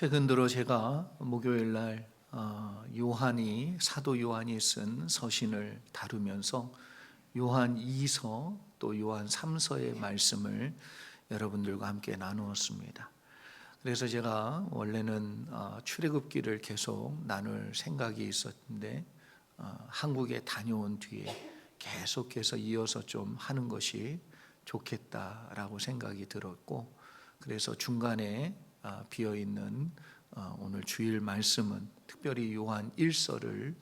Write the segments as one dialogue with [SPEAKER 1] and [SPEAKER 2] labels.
[SPEAKER 1] 최근 들어 제가 목요일 날 사도 요한이 쓴 서신을 다루면서 요한 2서 또 요한 3서의 말씀을 여러분들과 함께 나누었습니다. 그래서 제가 원래는 출애굽기를 계속 나눌 생각이 있었는데 한국에 다녀온 뒤에 계속해서 이어서 좀 하는 것이 좋겠다라고 생각이 들었고, 그래서 중간에 비어있는 오늘 주일 말씀은 특별히 요한 1서를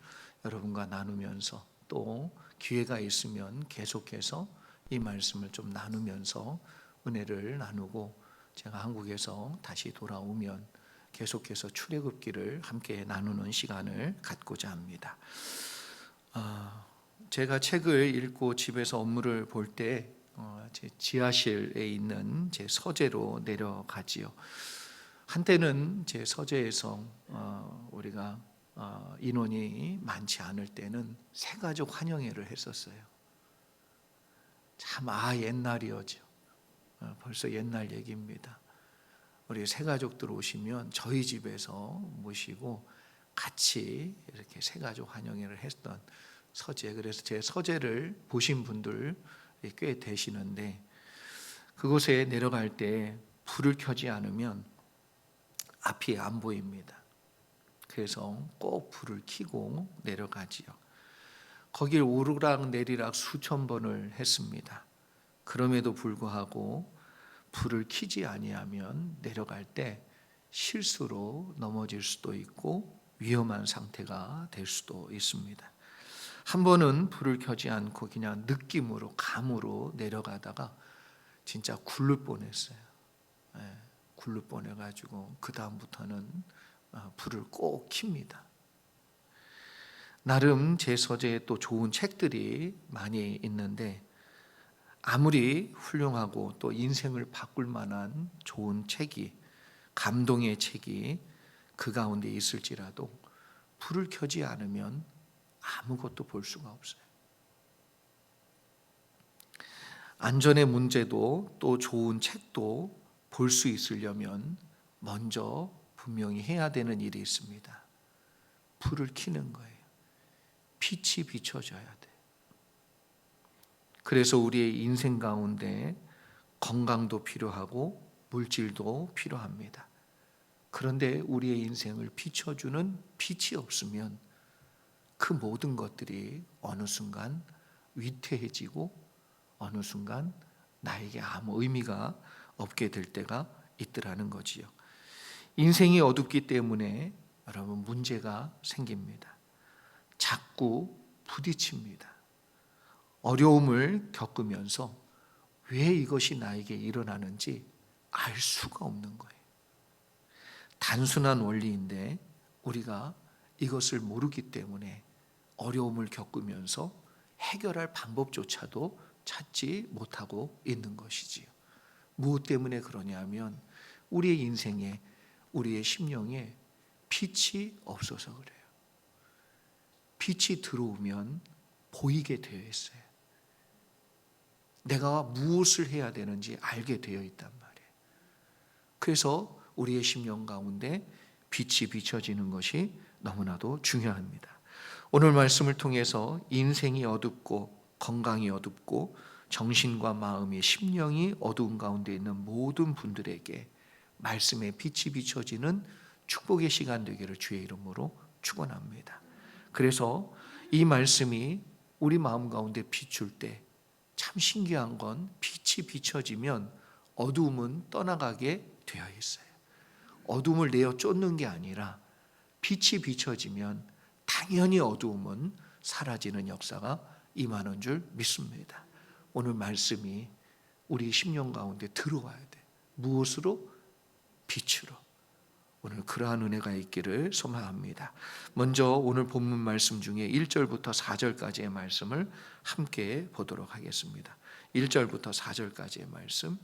[SPEAKER 1] 여러분과 나누면서 또 기회가 있으면 계속해서 이 말씀을 좀 나누면서 은혜를 나누고, 제가 한국에서 다시 돌아오면 계속해서 출애굽기를 함께 나누는 시간을 갖고자 합니다. 제가 책을 읽고 집에서 업무를 볼 때 제 지하실에 있는 제 서재로 내려가지요. 한때는 제 서재에서 우리가 인원이 많지 않을 때는 새가족 환영회를 했었어요. 참 옛날이었죠. 벌써 옛날 얘기입니다. 우리 새가족들 오시면 저희 집에서 모시고 같이 이렇게 새가족 환영회를 했던 서재. 그래서 제 서재를 보신 분들 꽤 되시는데, 그곳에 내려갈 때 불을 켜지 않으면 앞이 안 보입니다. 그래서 꼭 불을 켜고 내려가지요. 거길 오르락 내리락 수천 번을 했습니다. 그럼에도 불구하고 불을 켜지 아니하면 내려갈 때 실수로 넘어질 수도 있고 위험한 상태가 될 수도 있습니다. 한 번은 불을 켜지 않고 그냥 느낌으로, 감으로 내려가다가 진짜 굴를 뻔했어요. 굴를 뻔해가지고 그 다음부터는 불을 꼭 켭니다. 나름 제 서재에 또 좋은 책들이 많이 있는데, 아무리 훌륭하고 또 인생을 바꿀 만한 좋은 책이, 감동의 책이 그 가운데 있을지라도 불을 켜지 않으면 아무것도 볼 수가 없어요. 안전의 문제도 또 좋은 책도 볼 수 있으려면 먼저 분명히 해야 되는 일이 있습니다. 불을 켜는 거예요. 빛이 비춰져야 돼. 그래서 우리의 인생 가운데 건강도 필요하고 물질도 필요합니다. 그런데 우리의 인생을 비춰주는 빛이 없으면 그 모든 것들이 어느 순간 위태해지고 어느 순간 나에게 아무 의미가 없게 될 때가 있더라는 거지요. 인생이 어둡기 때문에 여러분 문제가 생깁니다. 자꾸 부딪힙니다. 어려움을 겪으면서 왜 이것이 나에게 일어나는지 알 수가 없는 거예요. 단순한 원리인데 우리가 이것을 모르기 때문에 어려움을 겪으면서 해결할 방법조차도 찾지 못하고 있는 것이지요. 무엇 때문에 그러냐면 우리의 인생에, 우리의 심령에 빛이 없어서 그래요. 빛이 들어오면 보이게 되어 있어요. 내가 무엇을 해야 되는지 알게 되어 있단 말이에요. 그래서 우리의 심령 가운데 빛이 비춰지는 것이 너무나도 중요합니다. 오늘 말씀을 통해서 인생이 어둡고 건강이 어둡고 정신과 마음이, 심령이 어두운 가운데 있는 모든 분들에게 말씀의 빛이 비춰지는 축복의 시간 되기를 주의 이름으로 축원합니다. 그래서 이 말씀이 우리 마음 가운데 비출 때 참 신기한 건 빛이 비춰지면 어두움은 떠나가게 되어 있어요. 어두움을 내어 쫓는 게 아니라 빛이 비춰지면 당연히 어두움은 사라지는 역사가 임하는 줄 믿습니다. 오늘 말씀이 우리 심령 가운데 들어와야 돼. 무엇으로? 빛으로. 오늘 그러한 은혜가 있기를 소망합니다. 먼저 오늘 본문 말씀 중에 1절부터 4절까지의 말씀을 함께 보도록 하겠습니다. 1절부터 4절까지의 말씀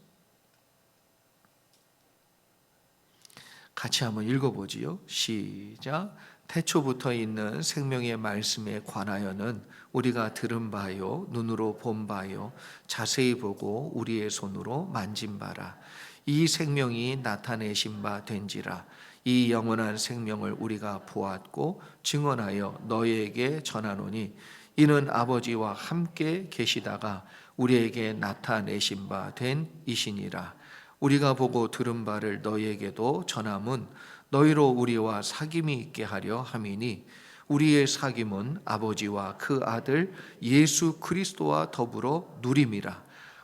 [SPEAKER 1] 같이 한번 읽어보지요. 시작. 태초부터 있는 생명의 말씀에 관하여는 우리가 들은 바요, 눈으로 본 바요, 자세히 보고 우리의 손으로 만진 바라. 이 생명이 나타내신 바 된지라. 이 영원한 생명을 우리가 보았고 증언하여 너희에게 전하노니 이는 아버지와 함께 계시다가 우리에게 나타내신 바 된 이시니라. 우리가 보고 들은 바를 너희에게도 전함은 너희로 우리와 사귐이 있게 하려 함이니 우리의 사귐은 아버지와 그 아들 예수 그리스도와 더불어 누림이라.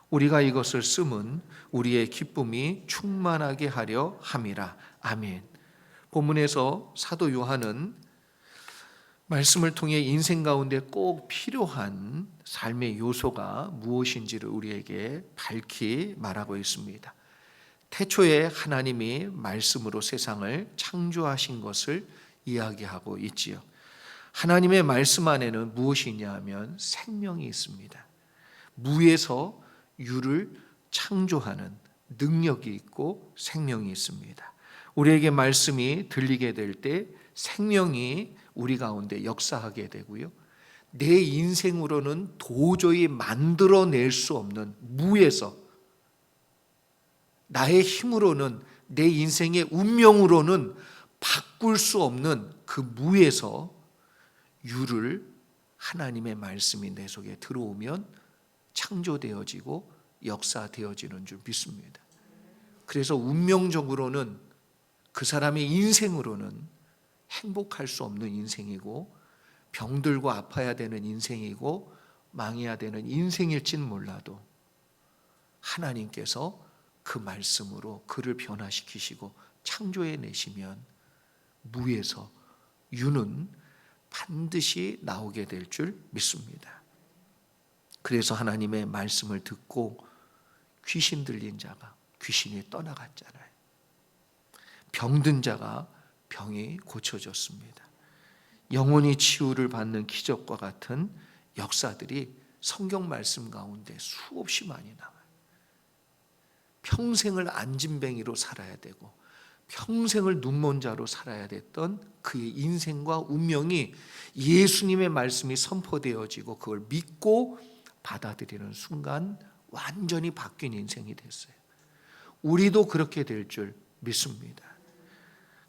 [SPEAKER 1] 우리가 이것을 쓰면 우리의 기쁨이 충만하게 하려 함이라. 아멘. 본문에서 사도 요한은 말씀을 통해 인생 가운데 꼭 필요한 삶의 요소가 무엇인지를 우리에게 밝히 말하고 있습니다. 태초에 하나님이 말씀으로 세상을 창조하신 것을 이야기하고 있지요. 하나님의 말씀 안에는 무엇이 있냐 하면 생명이 있습니다. 무에서 유를 창조하는 능력이 있고 생명이 있습니다. 우리에게 말씀이 들리게 될 때 생명이 우리 가운데 역사하게 되고요. 내 인생으로는 도저히 만들어낼 수 없는 무에서, 나의 힘으로는, 내 인생의 운명으로는 바꿀 수 없는 그 무에서 유를 하나님의 말씀이 내 속에 들어오면 창조되어지고 역사되어지는 줄 믿습니다. 그래서 운명적으로는 그 사람의 인생으로는 행복할 수 없는 인생이고 병들고 아파야 되는 인생이고 망해야 되는 인생일진 몰라도 하나님께서 그 말씀으로 그를 변화시키시고 창조해 내시면 무에서 유는 반드시 나오게 될 줄 믿습니다. 그래서 하나님의 말씀을 듣고 귀신 들린 자가 귀신이 떠나갔잖아요. 병든 자가 병이 고쳐졌습니다. 영혼이 치유를 받는 기적과 같은 역사들이 성경 말씀 가운데 수없이 많이 나와요. 평생을 안진뱅이로 살아야 되고 평생을 눈먼 자로 살아야 됐던 그의 인생과 운명이 예수님의 말씀이 선포되어지고 그걸 믿고 받아들이는 순간 완전히 바뀐 인생이 됐어요. 우리도 그렇게 될 줄 믿습니다.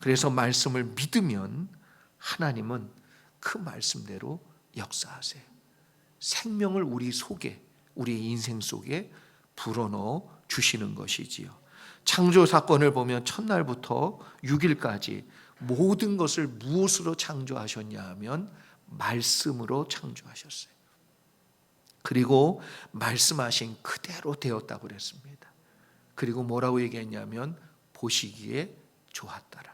[SPEAKER 1] 그래서 말씀을 믿으면 하나님은 그 말씀대로 역사하세요. 생명을 우리 속에, 우리 인생 속에 불어넣어 주시는 것이지요. 창조 사건을 보면 첫날부터 6일까지 모든 것을 무엇으로 창조하셨냐 하면 말씀으로 창조하셨어요. 그리고 말씀하신 그대로 되었다고 그랬습니다. 그리고 뭐라고 얘기했냐면 보시기에 좋았더라.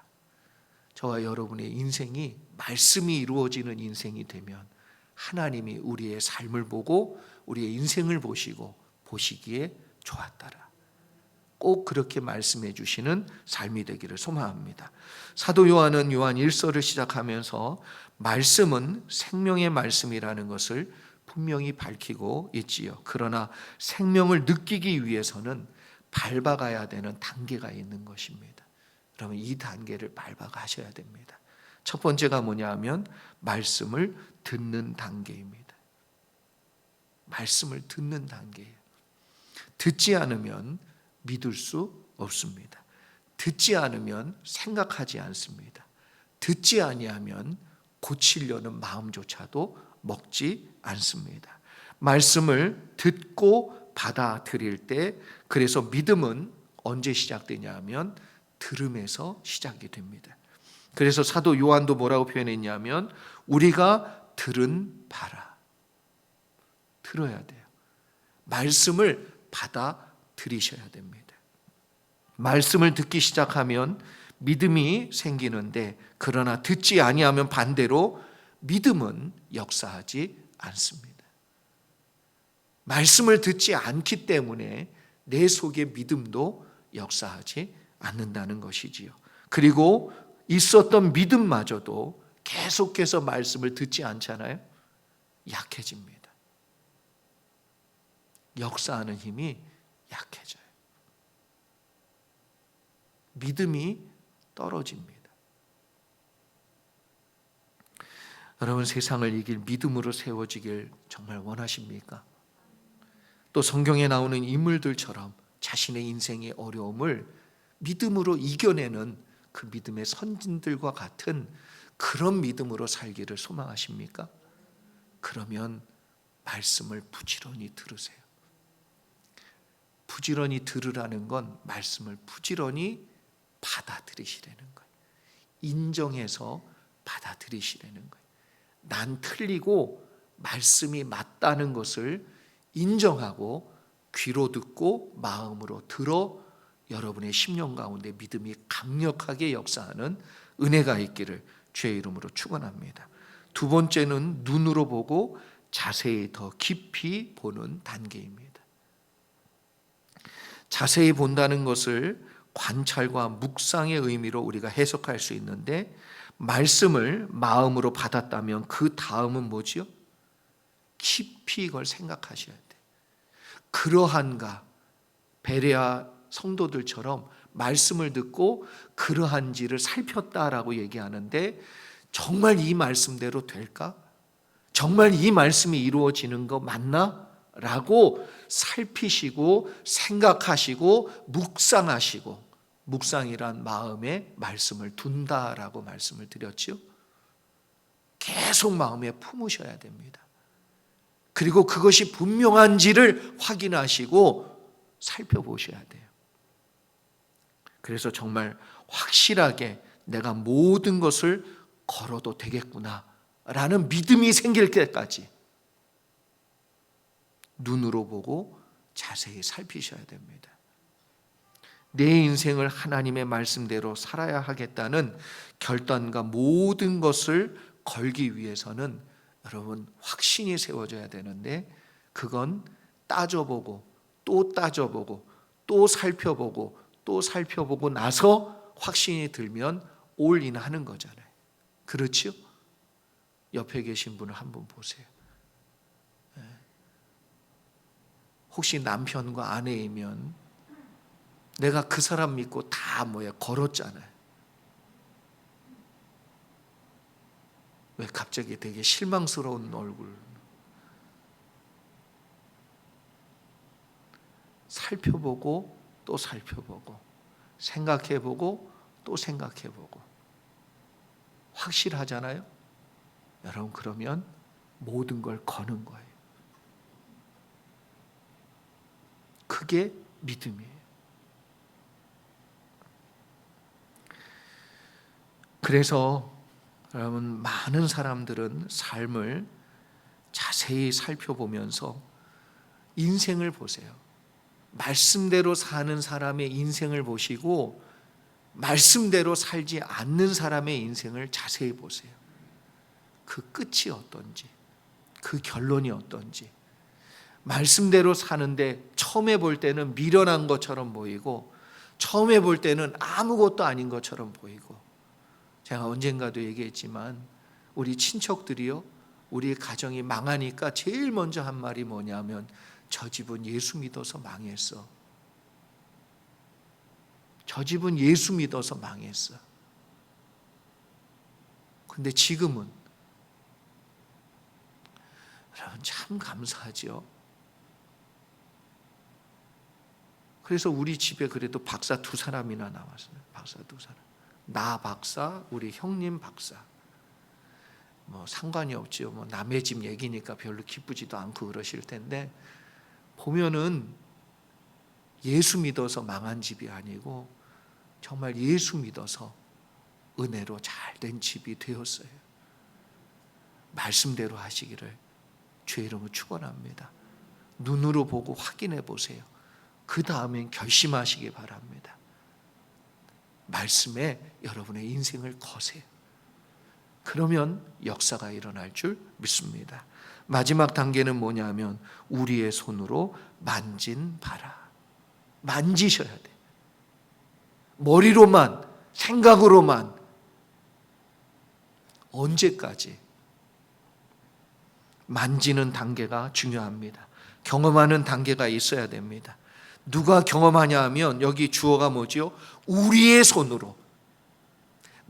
[SPEAKER 1] 저와 여러분의 인생이 말씀이 이루어지는 인생이 되면 하나님이 우리의 삶을 보고 우리의 인생을 보시고 보시기에 좋았더라. 꼭 그렇게 말씀해 주시는 삶이 되기를 소망합니다. 사도 요한은 요한 1서를 시작하면서 말씀은 생명의 말씀이라는 것을 분명히 밝히고 있지요. 그러나 생명을 느끼기 위해서는 밟아가야 되는 단계가 있는 것입니다. 그러면 이 단계를 밟아가셔야 됩니다. 첫 번째가 뭐냐 하면 말씀을 듣는 단계입니다. 말씀을 듣는 단계예요. 듣지 않으면 믿을 수 없습니다. 듣지 않으면 생각하지 않습니다. 듣지 아니하면 고치려는 마음조차도 먹지 않습니다. 말씀을 듣고 받아들일 때, 그래서 믿음은 언제 시작되냐 하면 들음에서 시작이 됩니다. 그래서 사도 요한도 뭐라고 표현했냐면 우리가 들은 바라. 들어야 돼요. 말씀을 받아들이셔야 됩니다. 말씀을 듣기 시작하면 믿음이 생기는데, 그러나 듣지 아니하면 반대로 믿음은 역사하지 않습니다. 말씀을 듣지 않기 때문에 내 속의 믿음도 역사하지 않는다는 것이지요. 그리고 있었던 믿음마저도 계속해서 말씀을 듣지 않잖아요. 약해집니다. 역사하는 힘이 약해져요. 믿음이 떨어집니다. 여러분, 세상을 이길 믿음으로 세워지길 정말 원하십니까? 또 성경에 나오는 인물들처럼 자신의 인생의 어려움을 믿음으로 이겨내는 그 믿음의 선진들과 같은 그런 믿음으로 살기를 소망하십니까? 그러면 말씀을 부지런히 들으세요. 부지런히 들으라는 건 말씀을 부지런히 받아들이시라는 거예요. 인정해서 받아들이시라는 거예요. 난 틀리고 말씀이 맞다는 것을 인정하고 귀로 듣고 마음으로 들어 여러분의 심령 가운데 믿음이 강력하게 역사하는 은혜가 있기를 주의 이름으로 축원합니다. 두 번째는 눈으로 보고 자세히 더 깊이 보는 단계입니다. 자세히 본다는 것을 관찰과 묵상의 의미로 우리가 해석할 수 있는데, 말씀을 마음으로 받았다면 그 다음은 뭐지요? 깊이 이걸 생각하셔야 돼. 그러한가, 베레아 성도들처럼 말씀을 듣고 그러한지를 살폈다라고 얘기하는데, 정말 이 말씀대로 될까? 정말 이 말씀이 이루어지는 거 맞나? 라고 살피시고 생각하시고 묵상하시고, 묵상이란 마음에 말씀을 둔다라고 말씀을 드렸죠. 계속 마음에 품으셔야 됩니다. 그리고 그것이 분명한지를 확인하시고 살펴보셔야 돼요. 그래서 정말 확실하게 내가 모든 것을 걸어도 되겠구나 라는 믿음이 생길 때까지 눈으로 보고 자세히 살피셔야 됩니다. 내 인생을 하나님의 말씀대로 살아야 하겠다는 결단과 모든 것을 걸기 위해서는 여러분 확신이 세워져야 되는데, 그건 따져보고 또 따져보고 또 살펴보고 또 살펴보고 나서 확신이 들면 올인하는 거잖아요. 그렇죠? 옆에 계신 분을 한번 보세요. 혹시 남편과 아내이면 내가 그 사람 믿고 다 걸었잖아요. 왜 갑자기 되게 실망스러운 얼굴? 살펴보고 또 살펴보고 생각해보고 또 생각해보고 확실하잖아요. 여러분, 그러면 모든 걸 거는 거예요. 그게 믿음이에요. 그래서 여러분, 많은 사람들은 삶을 자세히 살펴보면서 인생을 보세요. 말씀대로 사는 사람의 인생을 보시고 말씀대로 살지 않는 사람의 인생을 자세히 보세요. 그 끝이 어떤지, 그 결론이 어떤지. 말씀대로 사는데 처음에 볼 때는 미련한 것처럼 보이고, 처음에 볼 때는 아무것도 아닌 것처럼 보이고, 제가 언젠가도 얘기했지만 우리 친척들이요, 우리 가정이 망하니까 제일 먼저 한 말이 뭐냐면, 저 집은 예수 믿어서 망했어. 저 집은 예수 믿어서 망했어. 근데 지금은 여러분 참 감사하죠. 그래서 우리 집에 그래도 박사 2사람이나 나왔어요. 박사 2사람. 나 박사, 우리 형님 박사. 상관이 없지요. 남의 집 얘기니까 별로 기쁘지도 않고 그러실 텐데, 보면은 예수 믿어서 망한 집이 아니고 정말 예수 믿어서 은혜로 잘된 집이 되었어요. 말씀대로 하시기를 주의 이름으로 축원합니다. 눈으로 보고 확인해 보세요. 그 다음엔 결심하시기 바랍니다. 말씀에 여러분의 인생을 거세요. 그러면 역사가 일어날 줄 믿습니다. 마지막 단계는 뭐냐면, 우리의 손으로 만진 바라. 만지셔야 돼. 머리로만, 생각으로만. 언제까지? 만지는 단계가 중요합니다. 경험하는 단계가 있어야 됩니다. 누가 경험하냐 하면, 여기 주어가 뭐지요? 우리의 손으로,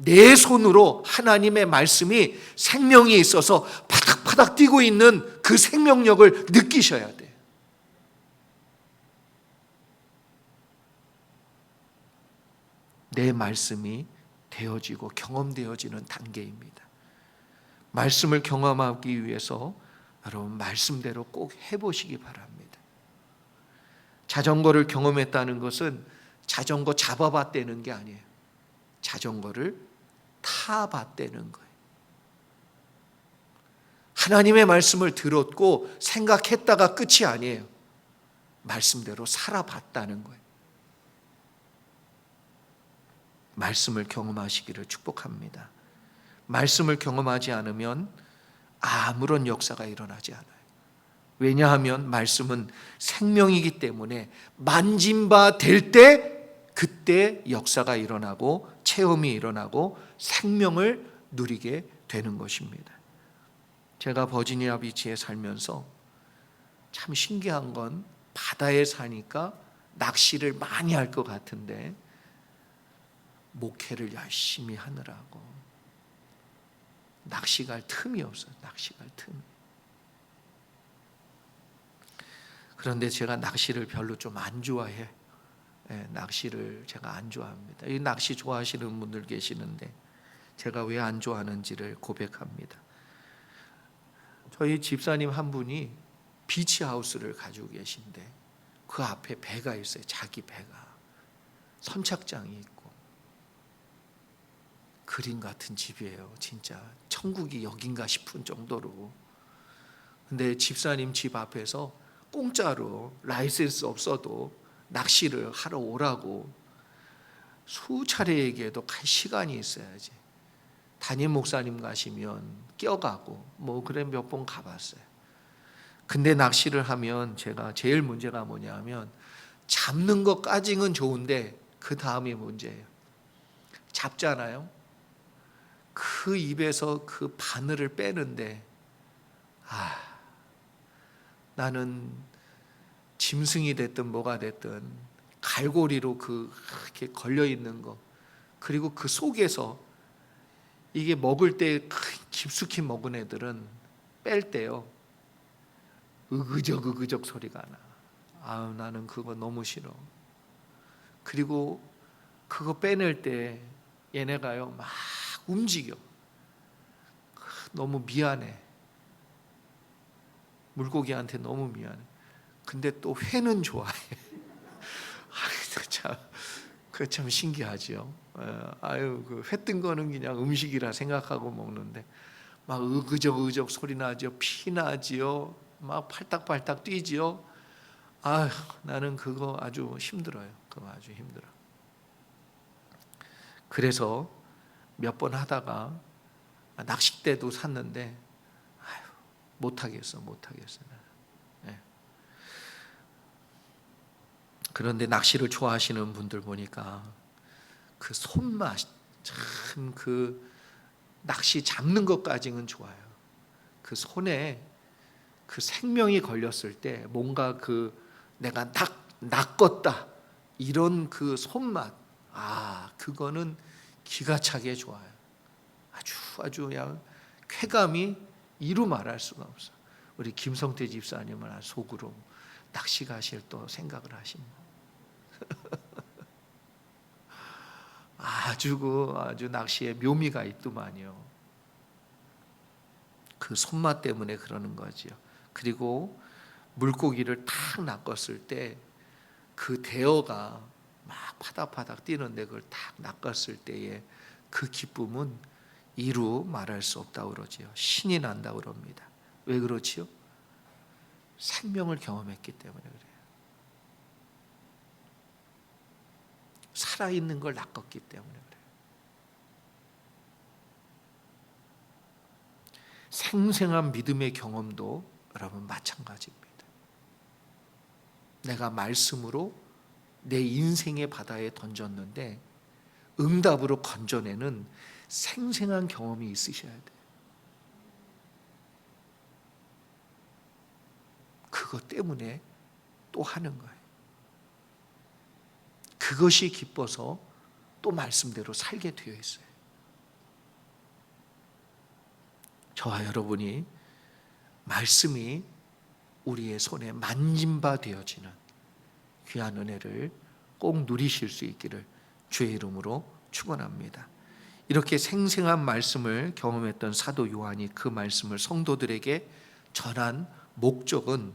[SPEAKER 1] 내 손으로 하나님의 말씀이 생명이 있어서 파닥파닥 뛰고 있는 그 생명력을 느끼셔야 돼요. 내 말씀이 되어지고 경험되어지는 단계입니다. 말씀을 경험하기 위해서 여러분 말씀대로 꼭 해보시기 바랍니다. 자전거를 경험했다는 것은 자전거 잡아봤다는 게 아니에요. 자전거를 타봤다는 거예요. 하나님의 말씀을 들었고 생각했다가 끝이 아니에요. 말씀대로 살아봤다는 거예요. 말씀을 경험하시기를 축복합니다. 말씀을 경험하지 않으면 아무런 역사가 일어나지 않아요. 왜냐하면 말씀은 생명이기 때문에 만진 바 될 때 그때 역사가 일어나고 체험이 일어나고 생명을 누리게 되는 것입니다. 제가 버지니아 비치에 살면서 참 신기한 건 바다에 사니까 낚시를 많이 할 것 같은데 목회를 열심히 하느라고 낚시 갈 틈이 없어요. 낚시 갈 틈이. 그런데 제가 낚시를 별로 좀 안 좋아해. 낚시를 제가 안 좋아합니다. 이 낚시 좋아하시는 분들 계시는데 제가 왜 안 좋아하는지를 고백합니다. 저희 집사님 한 분이 비치하우스를 가지고 계신데 그 앞에 배가 있어요. 자기 배가. 선착장이 있고 그림 같은 집이에요. 진짜 천국이 여긴가 싶은 정도로. 근데 집사님 집 앞에서 공짜로 라이센스 없어도 낚시를 하러 오라고 수차례 얘기해도 갈 시간이 있어야지. 담임 목사님 가시면 껴가고 뭐 그래 몇 번 가봤어요. 근데 낚시를 하면 제가 제일 문제가 뭐냐면 잡는 것까지는 좋은데 그 다음이 문제예요. 잡잖아요. 그 입에서 그 바늘을 빼는데 나는 짐승이 됐든 뭐가 됐든 갈고리로 그렇게 걸려 있는 거 그리고 그 속에서 이게 먹을 때 깊숙이 먹은 애들은 뺄 때요 으그적 소리가 나. 나는 그거 너무 싫어. 그리고 그거 빼낼 때 얘네가요 막 움직여. 너무 미안해. 물고기한테 너무 미안해. 근데 또 회는 좋아해. 그 참 신기하죠. 그 회 뜬 거는 그냥 음식이라 생각하고 먹는데 막 으그적 소리 나죠. 피 나지요. 막 팔딱팔딱 뛰지요. 나는 그거 아주 힘들어요. 그거 아주 힘들어. 그래서 몇 번 하다가 낚싯대도 샀는데 못하겠어. 네. 그런데 낚시를 좋아하시는 분들 보니까 그 손맛 참 그 낚시 잡는 것까지는 좋아요. 그 손에 그 생명이 걸렸을 때 뭔가 그 내가 낚았다 이런 그 손맛 그거는 기가 차게 좋아요. 아주 그냥 쾌감이 이루 말할 수가 없어. 우리 김성태 집사님은 속으로 낚시 가실 또 생각을 하시면 아주 낚시에 묘미가 있더만요. 그 손맛 때문에 그러는 거지요. 그리고 물고기를 탁 낚았을 때 그 대어가 막 파닥파닥 뛰는데 그걸 탁 낚았을 때의 그 기쁨은 이루 말할 수 없다고 그러지요. 신이 난다고 그럽니다. 왜 그렇지요? 생명을 경험했기 때문에 그래요. 살아있는 걸 낚았기 때문에 그래요. 생생한 믿음의 경험도 여러분 마찬가지입니다. 내가 말씀으로 내 인생의 바다에 던졌는데 응답으로 건져내는 생생한 경험이 있으셔야 돼요. 그것 때문에 또 하는 거예요. 그것이 기뻐서 또 말씀대로 살게 되어 있어요. 저와 여러분이 말씀이 우리의 손에 만진 바 되어지는 귀한 은혜를 꼭 누리실 수 있기를 주의 이름으로 축원합니다. 이렇게 생생한 말씀을 경험했던 사도 요한이 그 말씀을 성도들에게 전한 목적은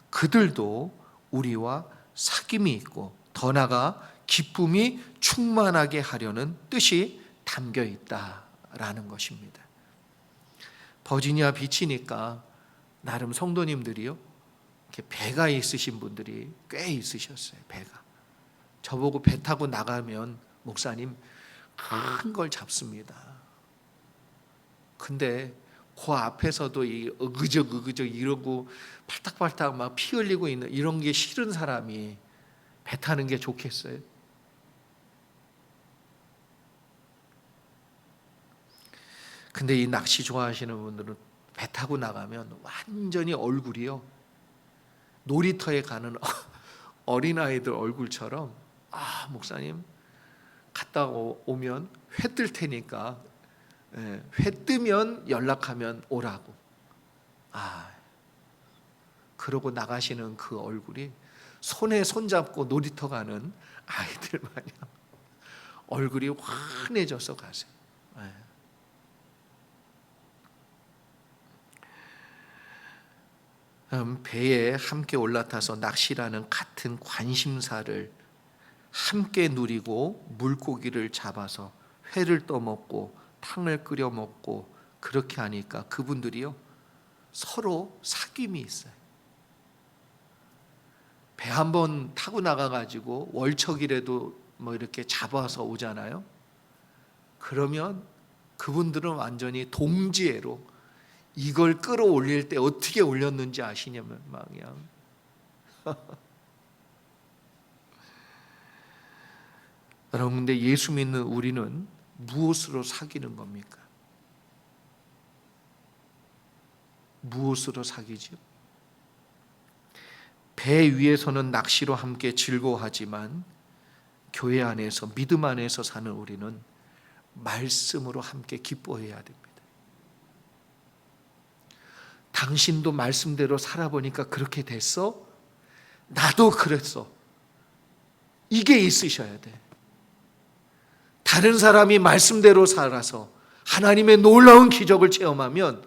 [SPEAKER 1] 그들도 우리와 사귐이 있고 더 나아가 기쁨이 충만하게 하려는 뜻이 담겨 있다라는 것입니다. 버지니아 비치니까 나름 성도님들이요, 이렇게 배가 있으신 분들이 꽤 있으셨어요. 배가. 저보고 배 타고 나가면 목사님 큰 걸 잡습니다. 근데 그 앞에서도 이 으그적 이러고 팔딱팔딱 막 피 흘리고 있는 이런 게 싫은 사람이 배 타는 게 좋겠어요? 근데 이 낚시 좋아하시는 분들은 배 타고 나가면 완전히 얼굴이요, 놀이터에 가는 어린아이들 얼굴처럼, 목사님 갔다 오면 회 뜰 테니까 회 뜨면 연락하면 오라고. 그러고 나가시는 그 얼굴이 손에 손잡고 놀이터 가는 아이들 마냥 얼굴이 환해져서 가세요. 배에 함께 올라타서 낚시라는 같은 관심사를 함께 누리고 물고기를 잡아서 회를 떠먹고 탕을 끓여 먹고 그렇게 하니까 그분들이요, 서로 사귐이 있어요. 배 한 번 타고 나가가지고 월척이라도 뭐 이렇게 잡아서 오잖아요. 그러면 그분들은 완전히 동지애로 이걸 끌어올릴 때 어떻게 올렸는지 아시냐면 그냥 여러분, 근데 예수 믿는 우리는 무엇으로 사귀는 겁니까? 무엇으로 사귀죠? 배 위에서는 낚시로 함께 즐거워하지만 교회 안에서, 믿음 안에서 사는 우리는 말씀으로 함께 기뻐해야 됩니다. 당신도 말씀대로 살아보니까 그렇게 됐어? 나도 그랬어. 이게 있으셔야 돼. 다른 사람이 말씀대로 살아서 하나님의 놀라운 기적을 체험하면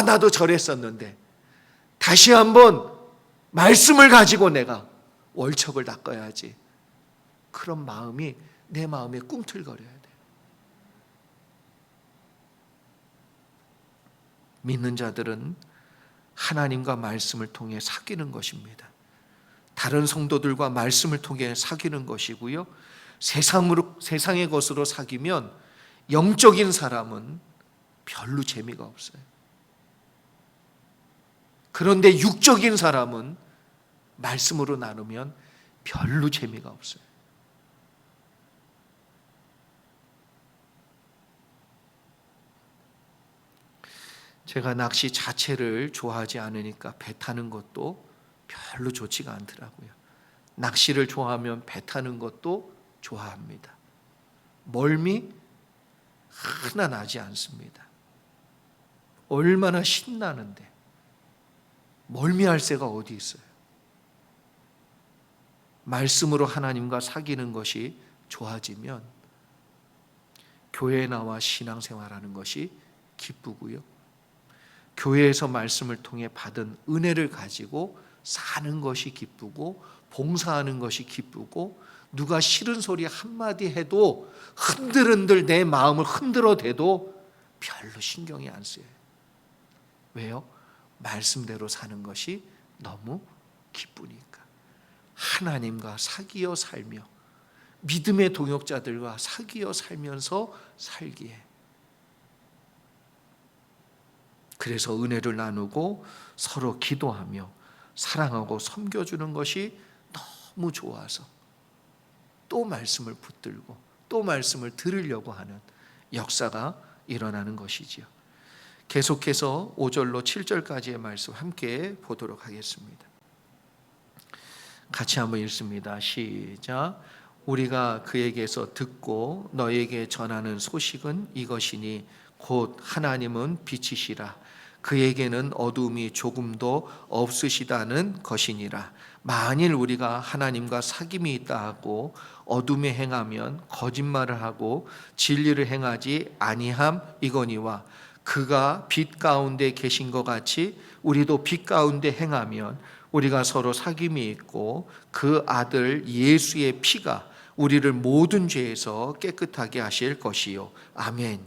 [SPEAKER 1] 나도 저랬었는데 다시 한번 말씀을 가지고 내가 월척을 낚아야지. 그런 마음이 내 마음에 꿈틀거려야 돼. 믿는 자들은 하나님과 말씀을 통해 사귀는 것입니다. 다른 성도들과 말씀을 통해 사귀는 것이고요, 세상의 것으로 사귀면 영적인 사람은 별로 재미가 없어요. 그런데 육적인 사람은 말씀으로 나누면 별로 재미가 없어요. 제가 낚시 자체를 좋아하지 않으니까 배 타는 것도 별로 좋지가 않더라고요. 낚시를 좋아하면 배 타는 것도 좋아합니다. 멀미 하나 나지 않습니다. 얼마나 신나는데 멀미할 새가 어디 있어요? 말씀으로 하나님과 사귀는 것이 좋아지면 교회에 나와 신앙생활하는 것이 기쁘고요, 교회에서 말씀을 통해 받은 은혜를 가지고 사는 것이 기쁘고 봉사하는 것이 기쁘고, 누가 싫은 소리 한마디 해도 흔들흔들 내 마음을 흔들어 대도 별로 신경이 안 쓰여요. 왜요? 말씀대로 사는 것이 너무 기쁘니까. 하나님과 사귀어 살며 믿음의 동역자들과 사귀어 살면서 살기에, 그래서 은혜를 나누고 서로 기도하며 사랑하고 섬겨주는 것이 너무 좋아서 또 말씀을 붙들고 또 말씀을 들으려고 하는 역사가 일어나는 것이지요. 계속해서 5절로 7절까지의 말씀 함께 보도록 하겠습니다. 같이 한번 읽습니다. 시작. 우리가 그에게서 듣고 너에게 전하는 소식은 이것이니 곧 하나님은 빛이시라. 그에게는 어두움이 조금도 없으시다는 것이니라. 만일 우리가 하나님과 사귐이 있다 하고 어둠에 행하면 거짓말을 하고 진리를 행하지 아니함 이거니와, 그가 빛 가운데 계신 것 같이 우리도 빛 가운데 행하면 우리가 서로 사귐이 있고 그 아들 예수의 피가 우리를 모든 죄에서 깨끗하게 하실 것이요. 아멘.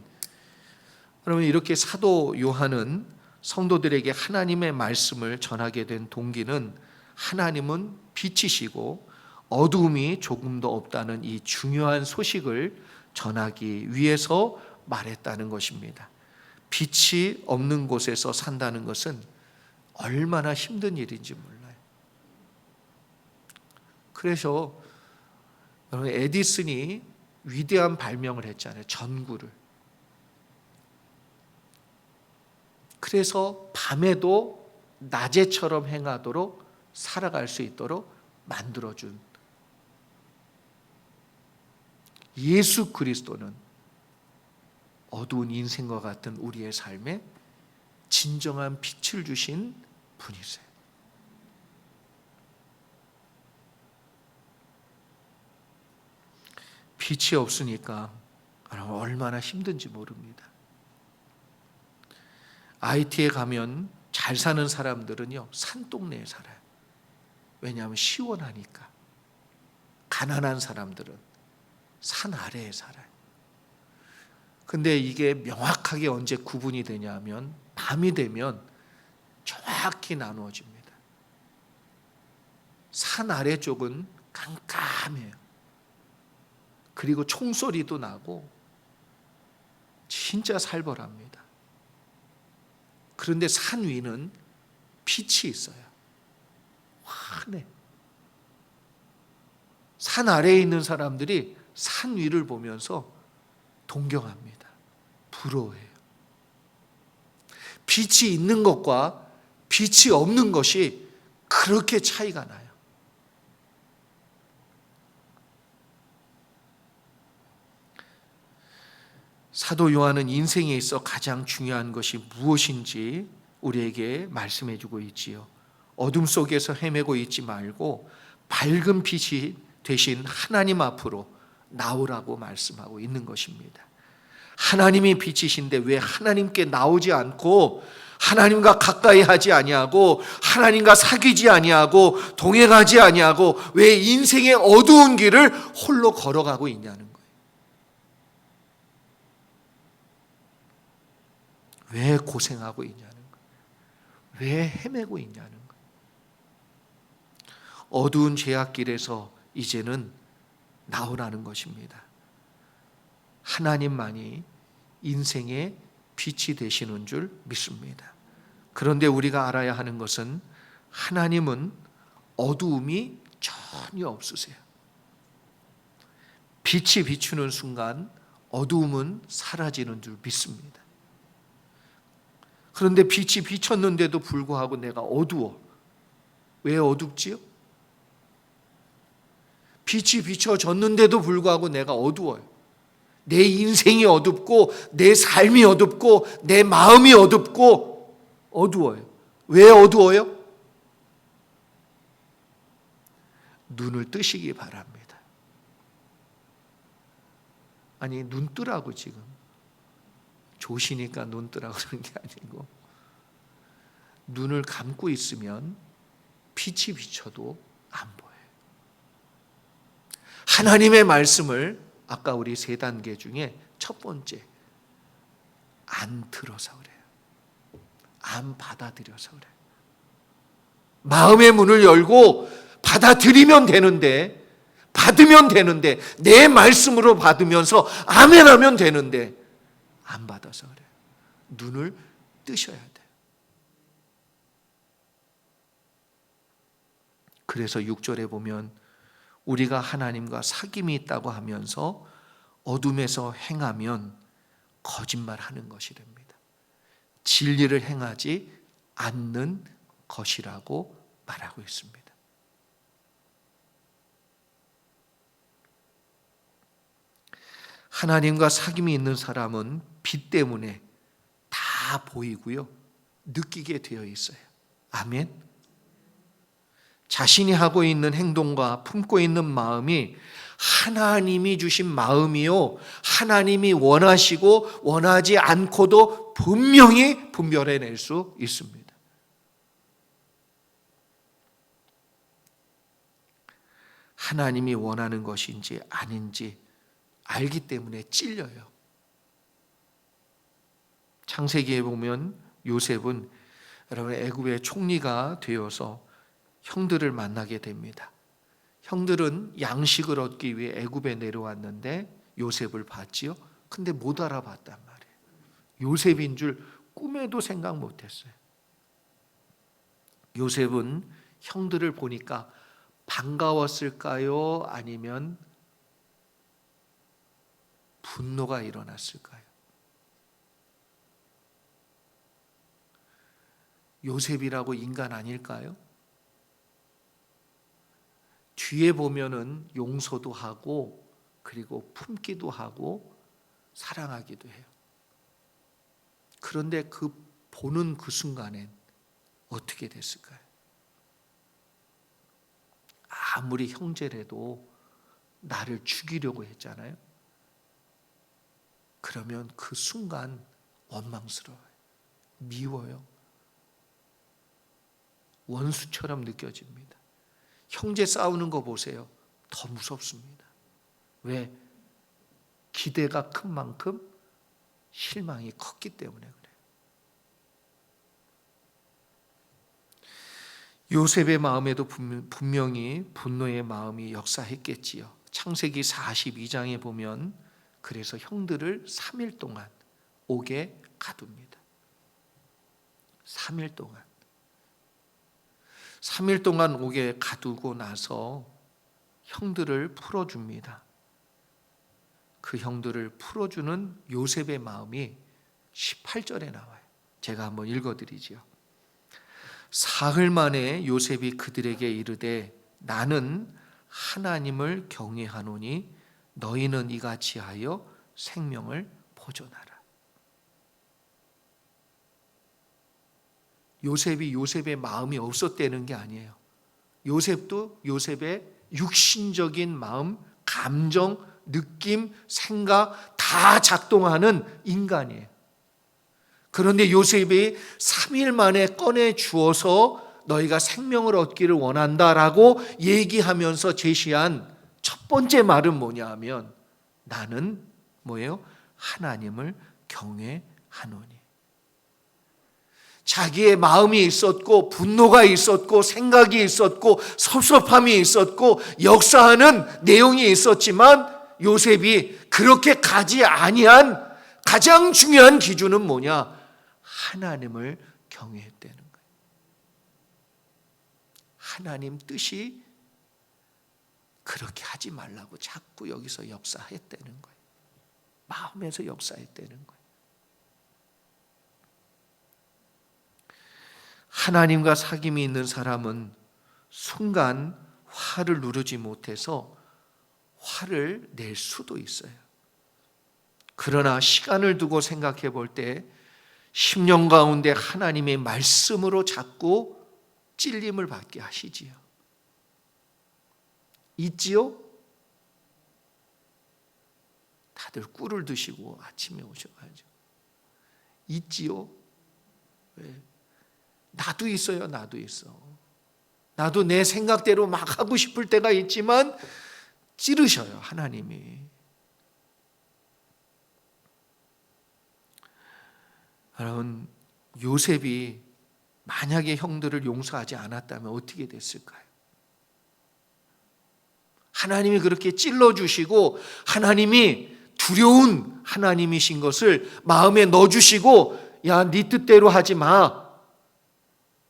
[SPEAKER 1] 여러분, 이렇게 사도 요한은 성도들에게 하나님의 말씀을 전하게 된 동기는 하나님은 빛이시고 어두움이 조금도 없다는 이 중요한 소식을 전하기 위해서 말했다는 것입니다. 빛이 없는 곳에서 산다는 것은 얼마나 힘든 일인지 몰라요. 그래서 여러분, 에디슨이 위대한 발명을 했잖아요. 전구를. 그래서 밤에도 낮에처럼 행하도록 살아갈 수 있도록 만들어준 예수 그리스도는 어두운 인생과 같은 우리의 삶에 진정한 빛을 주신 분이세요. 빛이 없으니까 얼마나 힘든지 모릅니다. IT에 가면 잘 사는 사람들은요, 산동네에 살아요. 왜냐하면 시원하니까. 가난한 사람들은 산 아래에 살아요. 근데 이게 명확하게 언제 구분이 되냐면 밤이 되면 정확히 나누어집니다. 산 아래 쪽은 깜깜해요. 그리고 총소리도 나고 진짜 살벌합니다. 그런데 산 위는 빛이 있어요. 환해. 산 아래에 있는 사람들이 산 위를 보면서 동경합니다. 부러워해요. 빛이 있는 것과 빛이 없는 것이 그렇게 차이가 나요. 사도 요한은 인생에 있어 가장 중요한 것이 무엇인지 우리에게 말씀해 주고 있지요. 어둠 속에서 헤매고 있지 말고 밝은 빛이 되신 하나님 앞으로 나오라고 말씀하고 있는 것입니다. 하나님이 빛이신데 왜 하나님께 나오지 않고 하나님과 가까이 하지 아니하고 하나님과 사귀지 아니하고 동행하지 아니하고 왜 인생의 어두운 길을 홀로 걸어가고 있냐는 거예요. 왜 고생하고 있냐는 거예요. 왜 헤매고 있냐는 거예요. 어두운 죄악길에서 이제는 나오라는 것입니다. 하나님만이 인생의 빛이 되시는 줄 믿습니다. 그런데 우리가 알아야 하는 것은 하나님은 어두움이 전혀 없으세요. 빛이 비추는 순간 어두움은 사라지는 줄 믿습니다. 그런데 빛이 비쳤는데도 불구하고 내가 어두워. 왜 어둡지요? 빛이 비춰졌는데도 불구하고 내가 어두워요. 내 인생이 어둡고 내 삶이 어둡고 내 마음이 어둡고 어두워요. 왜 어두워요? 눈을 뜨시기 바랍니다. 아니, 눈 뜨라고 지금. 조시니까 눈 뜨라고 그런 게 아니고, 눈을 감고 있으면 빛이 비쳐도 안 보여요. 하나님의 말씀을 아까 우리 3단계 중에 첫 번째, 안 들어서 그래요. 안 받아들여서 그래요. 마음의 문을 열고 받아들이면 되는데, 받으면 되는데, 내 말씀으로 받으면서 아멘 하면 되는데 안 받아서 그래요. 눈을 뜨셔야 돼요. 그래서 6절에 보면 우리가 하나님과 사귐이 있다고 하면서 어둠에서 행하면 거짓말하는 것이 됩니다. 진리를 행하지 않는 것이라고 말하고 있습니다. 하나님과 사귐이 있는 사람은 빛 때문에 다 보이고요, 느끼게 되어 있어요. 아멘. 자신이 하고 있는 행동과 품고 있는 마음이 하나님이 주신 마음이요, 하나님이 원하시고 원하지 않고도 분명히 분별해낼 수 있습니다. 하나님이 원하는 것인지 아닌지 알기 때문에 찔려요. 창세기에 보면 요셉은 여러분 애굽의 총리가 되어서 형들을 만나게 됩니다. 형들은 양식을 얻기 위해 애굽에 내려왔는데 요셉을 봤지요. 근데 못 알아봤단 말이에요. 요셉인 줄 꿈에도 생각 못했어요. 요셉은 형들을 보니까 반가웠을까요? 아니면 분노가 일어났을까요? 요셉이라고 인간 아닐까요? 뒤에 보면은 용서도 하고 그리고 품기도 하고 사랑하기도 해요. 그런데 그 보는 그 순간엔 어떻게 됐을까요? 아무리 형제라도 나를 죽이려고 했잖아요. 그러면 그 순간 원망스러워요. 미워요. 원수처럼 느껴집니다. 형제 싸우는 거 보세요. 더 무섭습니다. 왜? 기대가 큰 만큼 실망이 컸기 때문에 그래요. 요셉의 마음에도 분명히 분노의 마음이 역사했겠지요. 창세기 42장에 보면 그래서 형들을 3일 동안 옥에 가둡니다. 3일 동안. 3일 동안 옥에 가두고 나서 형들을 풀어줍니다. 그 형들을 풀어주는 요셉의 마음이 18절에 나와요. 제가 한번 읽어드리지요. 사흘 만에 요셉이 그들에게 이르되 나는 하나님을 경외하노니 너희는 이같이 하여 생명을 보존하라. 요셉이 요셉의 마음이 없었다는 게 아니에요. 요셉도 요셉의 육신적인 마음, 감정, 느낌, 생각 다 작동하는 인간이에요. 그런데 요셉이 3일 만에 꺼내 주어서 너희가 생명을 얻기를 원한다라고 얘기하면서 제시한 첫 번째 말은 뭐냐 하면 나는 뭐예요? 하나님을 경외하노니. 자기의 마음이 있었고 분노가 있었고 생각이 있었고 섭섭함이 있었고 역사하는 내용이 있었지만 요셉이 그렇게 가지 아니한 가장 중요한 기준은 뭐냐? 하나님을 경외했다는 거예요. 하나님 뜻이 그렇게 하지 말라고 자꾸 여기서 역사했다는 거예요. 마음에서 역사했다는 거예요. 하나님과 사귐이 있는 사람은 순간 화를 누르지 못해서 화를 낼 수도 있어요. 그러나 시간을 두고 생각해 볼 때 10년 가운데 하나님의 말씀으로 자꾸 찔림을 받게 하시지요. 있지요? 다들 꿀을 드시고 아침에 오셔가지고 있지요? 왜? 나도 있어요. 나도 있어. 나도 내 생각대로 막 하고 싶을 때가 있지만 찌르셔요. 하나님이. 여러분, 요셉이 만약에 형들을 용서하지 않았다면 어떻게 됐을까요? 하나님이 그렇게 찔러주시고 하나님이 두려운 하나님이신 것을 마음에 넣어주시고 야, 네 뜻대로 하지 마.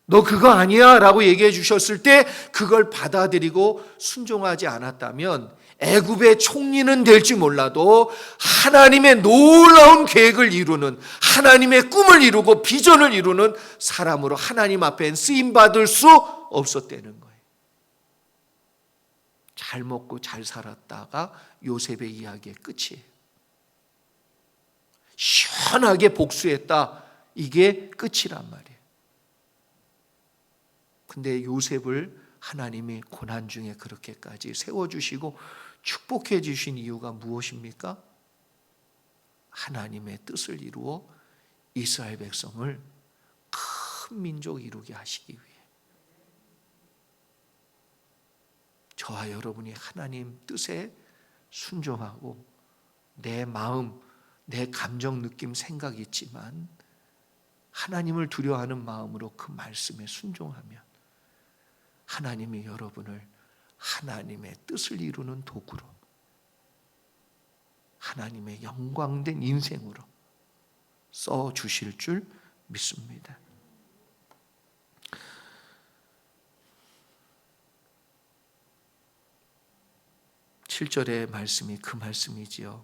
[SPEAKER 1] 너 그거 아니야 라고 얘기해 주셨을 때 그걸 받아들이고 순종하지 않았다면 애굽의 총리는 될지 몰라도 하나님의 놀라운 계획을 이루는, 하나님의 꿈을 이루고 비전을 이루는 사람으로 하나님 앞에 쓰임받을 수 없었다는 거예요. 잘 먹고 잘 살았다가 요셉의 이야기의 끝이에요. 시원하게 복수했다. 이게 끝이란 말이에요. 근데 요셉을 하나님이 고난 중에 그렇게까지 세워주시고 축복해 주신 이유가 무엇입니까? 하나님의 뜻을 이루어 이스라엘 백성을 큰 민족 이루게 하시기 위해, 저와 여러분이 하나님 뜻에 순종하고 내 마음, 내 감정, 느낌, 생각이 있지만 하나님을 두려워하는 마음으로 그 말씀에 순종하면 하나님이 여러분을 하나님의 뜻을 이루는 도구로, 하나님의 영광된 인생으로 써주실 줄 믿습니다. 7절의 말씀이 그 말씀이지요.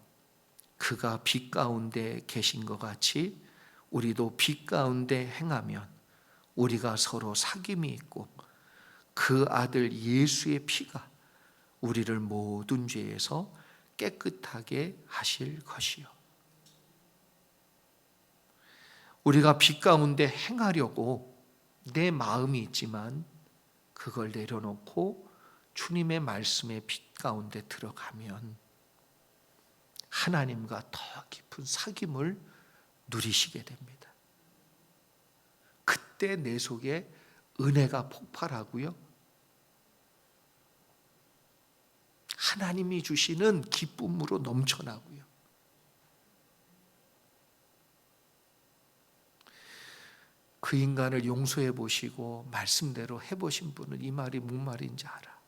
[SPEAKER 1] 그가 빛 가운데 계신 것 같이 우리도 빛 가운데 행하면 우리가 서로 사귐이 있고 그 아들 예수의 피가 우리를 모든 죄에서 깨끗하게 하실 것이요. 우리가 빛 가운데 행하려고 내 마음이 있지만 그걸 내려놓고 주님의 말씀의 빛 가운데 들어가면 하나님과 더 깊은 사귐을 누리시게 됩니다. 그때 내 속에 은혜가 폭발하고요, 하나님이 주시는 기쁨으로 넘쳐나고요. 그 인간을 용서해 보시고 말씀대로 해보신 분은 이 말이 무슨 말인지 알아.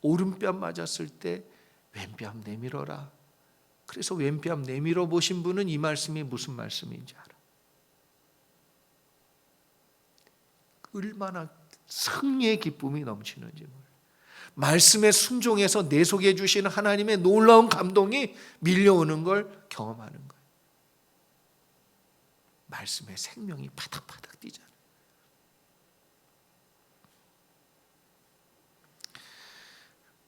[SPEAKER 1] 오른뺨 맞았을 때 왼뺨 내밀어라. 그래서 왼뺨 내밀어 보신 분은 이 말씀이 무슨 말씀인지 알아. 얼마나 승리의 기쁨이 넘치는지 몰라. 말씀에 순종해서 내 속에 주시는 하나님의 놀라운 감동이 밀려오는 걸 경험하는 거예요. 말씀에 생명이 바닥바닥 뛰잖아요.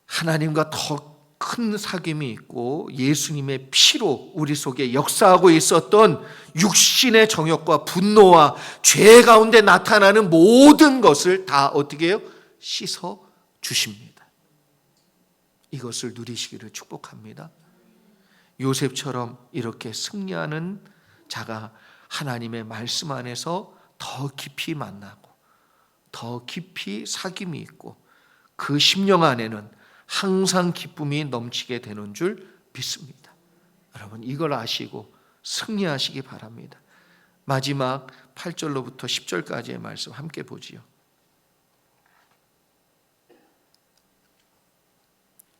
[SPEAKER 1] 하나님과 더 큰 사귐이 있고 예수님의 피로 우리 속에 역사하고 있었던 육신의 정욕과 분노와 죄 가운데 나타나는 모든 것을 다 어떻게 해요? 씻어 주십니다. 이것을 누리시기를 축복합니다. 요셉처럼 이렇게 승리하는 자가 하나님의 말씀 안에서 더 깊이 만나고 더 깊이 사귐이 있고 그 심령 안에는 항상 기쁨이 넘치게 되는 줄 믿습니다. 여러분 이걸 아시고 승리하시기 바랍니다. 마지막 8절로부터 10절까지의 말씀 함께 보지요.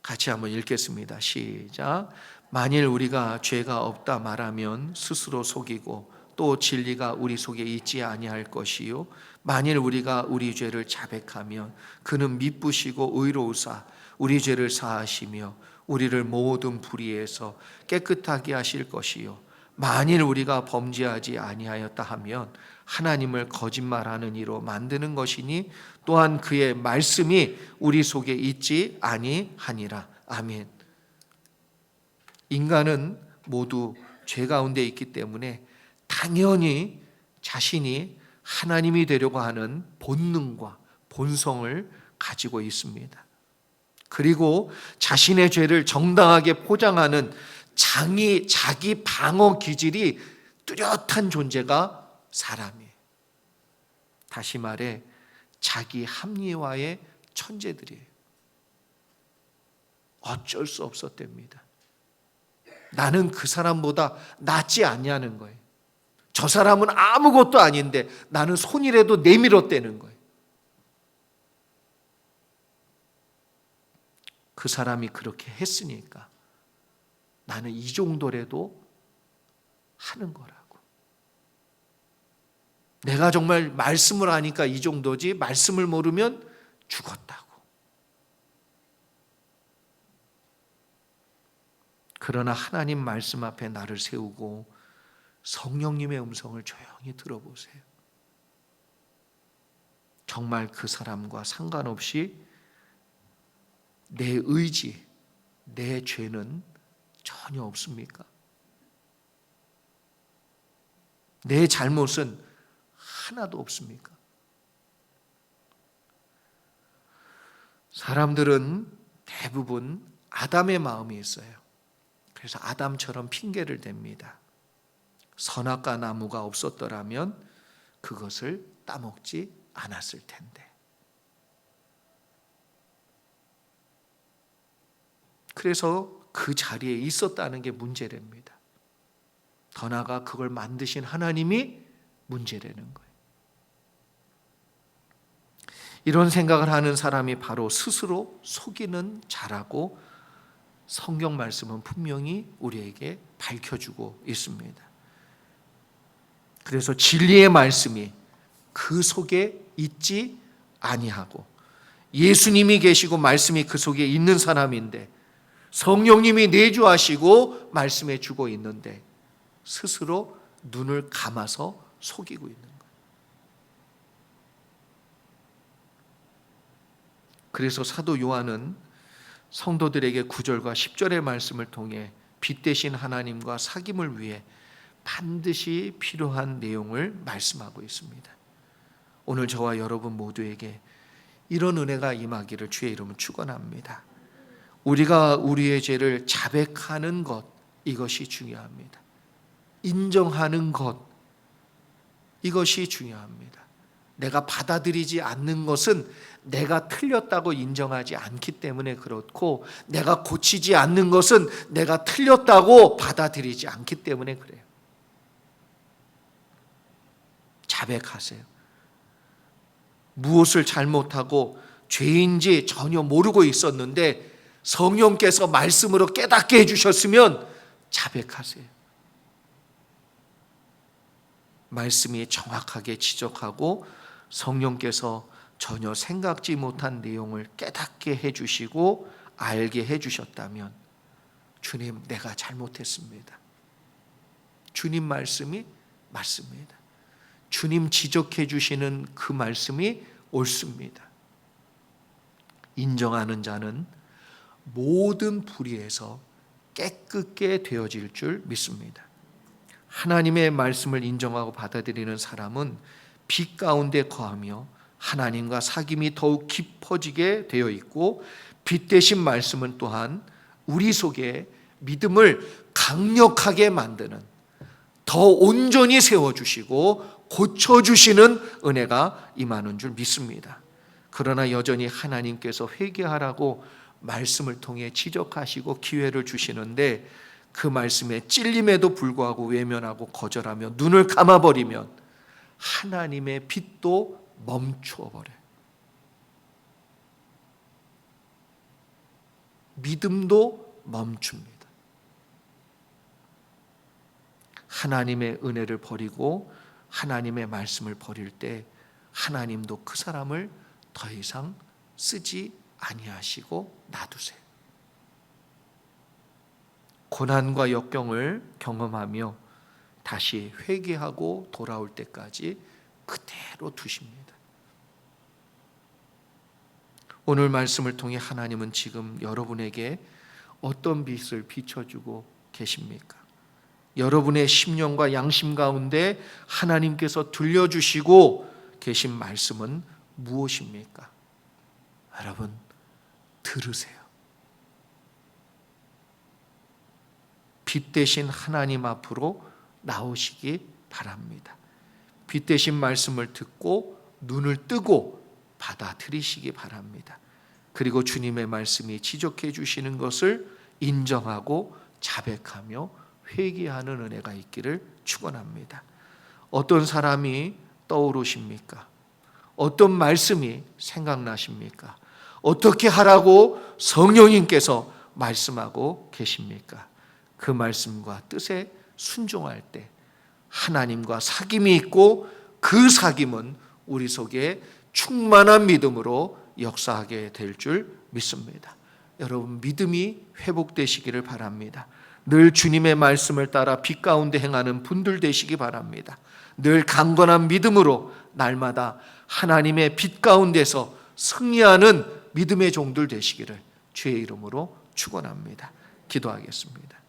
[SPEAKER 1] 같이 한번 읽겠습니다. 시작. 만일 우리가 죄가 없다 말하면 스스로 속이고 또 진리가 우리 속에 있지 아니할 것이요 만일 우리가 우리 죄를 자백하면 그는 미쁘시고 의로우사 우리 죄를 사하시며 우리를 모든 불의에서 깨끗하게 하실 것이요 만일 우리가 범죄하지 아니하였다 하면 하나님을 거짓말하는 이로 만드는 것이니 또한 그의 말씀이 우리 속에 있지 아니하니라. 아멘. 인간은 모두 죄 가운데 있기 때문에 당연히 자신이 하나님이 되려고 하는 본능과 본성을 가지고 있습니다. 그리고 자신의 죄를 정당하게 포장하는 자기 방어 기질이 뚜렷한 존재가 사람이에요. 다시 말해 자기 합리화의 천재들이에요. 어쩔 수 없었답니다. 나는 그 사람보다 낫지 않냐는 거예요. 저 사람은 아무것도 아닌데 나는 손이라도 내밀었다는 거예요. 그 사람이 그렇게 했으니까 나는 이 정도라도 하는 거라고. 내가 정말 말씀을 하니까 이 정도지 말씀을 모르면 죽었다고. 그러나 하나님 말씀 앞에 나를 세우고 성령님의 음성을 조용히 들어보세요. 정말 그 사람과 상관없이 내 의지, 내 죄는 전혀 없습니까? 내 잘못은 하나도 없습니까? 사람들은 대부분 아담의 마음이 있어요. 그래서 아담처럼 핑계를 댑니다. 선악과 나무가 없었더라면 그것을 따먹지 않았을 텐데. 그래서 그 자리에 있었다는 게 문제랍니다. 더 나아가 그걸 만드신 하나님이 문제라는 거예요. 이런 생각을 하는 사람이 바로 스스로 속이는 자라고 성경 말씀은 분명히 우리에게 밝혀주고 있습니다. 그래서 진리의 말씀이 그 속에 있지 아니하고, 예수님이 계시고 말씀이 그 속에 있는 사람인데, 성령님이 내주하시고 말씀해 주고 있는데 스스로 눈을 감아서 속이고 있는 거예요. 그래서 사도 요한은 성도들에게 9절과 10절의 말씀을 통해 빛 대신 하나님과 사귐을 위해 반드시 필요한 내용을 말씀하고 있습니다. 오늘 저와 여러분 모두에게 이런 은혜가 임하기를 주의 이름으로 축원합니다. 우리가 우리의 죄를 자백하는 것, 이것이 중요합니다. 인정하는 것, 이것이 중요합니다. 내가 받아들이지 않는 것은 내가 틀렸다고 인정하지 않기 때문에 그렇고, 내가 고치지 않는 것은 내가 틀렸다고 받아들이지 않기 때문에 그래요. 자백하세요. 무엇을 잘못하고 죄인지 전혀 모르고 있었는데 성령께서 말씀으로 깨닫게 해주셨으면 자백하세요. 말씀이 정확하게 지적하고 성령께서 전혀 생각지 못한 내용을 깨닫게 해주시고 알게 해주셨다면, 주님, 내가 잘못했습니다. 주님 말씀이 맞습니다. 주님 지적해 주시는 그 말씀이 옳습니다. 인정하는 자는 모든 불의에서 깨끗게 되어질 줄 믿습니다. 하나님의 말씀을 인정하고 받아들이는 사람은 빛 가운데 거하며 하나님과 사귐이 더욱 깊어지게 되어 있고, 빛 대신 말씀은 또한 우리 속에 믿음을 강력하게 만드는, 더 온전히 세워주시고 고쳐주시는 은혜가 임하는 줄 믿습니다. 그러나 여전히 하나님께서 회개하라고 말씀을 통해 지적하시고 기회를 주시는데, 그 말씀에 찔림에도 불구하고 외면하고 거절하며 눈을 감아버리면 하나님의 빛도 멈추어버려요. 믿음도 멈춥니다. 하나님의 은혜를 버리고 하나님의 말씀을 버릴 때 하나님도 그 사람을 더 이상 쓰지 아니하시고 놔두세요. 고난과 역경을 경험하며 다시 회개하고 돌아올 때까지 그대로 두십니다. 오늘 말씀을 통해 하나님은 지금 여러분에게 어떤 빛을 비춰주고 계십니까? 여러분의 심령과 양심 가운데 하나님께서 들려주시고 계신 말씀은 무엇입니까? 여러분, 들으세요. 빛 대신 하나님 앞으로 나오시기 바랍니다. 빛 대신 말씀을 듣고 눈을 뜨고 받아들이시기 바랍니다. 그리고 주님의 말씀이 지적해 주시는 것을 인정하고 자백하며 회개하는 은혜가 있기를 축원합니다. 어떤 사람이 떠오르십니까? 어떤 말씀이 생각나십니까? 어떻게 하라고 성령님께서 말씀하고 계십니까? 그 말씀과 뜻에 순종할 때 하나님과 사귐이 있고, 그 사귐은 우리 속에 충만한 믿음으로 역사하게 될 줄 믿습니다. 여러분, 믿음이 회복되시기를 바랍니다. 늘 주님의 말씀을 따라 빛 가운데 행하는 분들 되시기 바랍니다. 늘 강건한 믿음으로 날마다 하나님의 빛 가운데서 승리하는 믿음의 종들 되시기를 주의 이름으로 축원합니다. 기도하겠습니다.